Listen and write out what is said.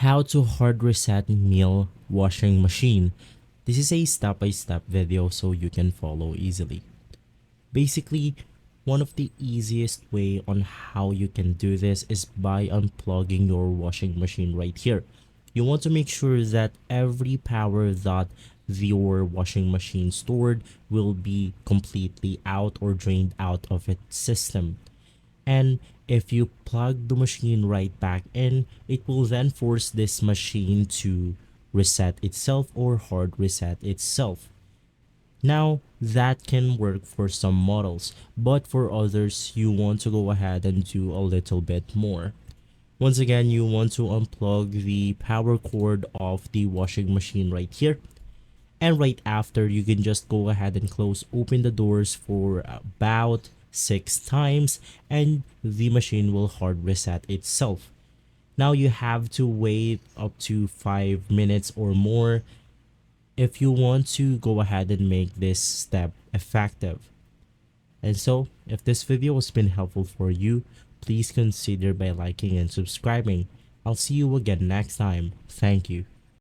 How to hard reset Miele washing machine. This is a step-by-step video so you can follow easily. Basically, one of the easiest way on how you can do this is by unplugging your washing machine right here. You want to make sure that every power that your washing machine stored will be completely out or drained out of its system. And if you plug the machine right back in, it will then force this machine to reset itself or hard reset itself. Now, that can work for some models, but for others, you want to go ahead and do a little bit more. Once again, you want to unplug the power cord of the washing machine right here. And right after, you can just go ahead and open the doors for about 6 times, and the machine will hard reset itself. Now you have to wait up to 5 minutes or more if you want to go ahead and make this step effective. And so, if this video has been helpful for you, please consider by liking and subscribing. I'll see you again next time. Thank you.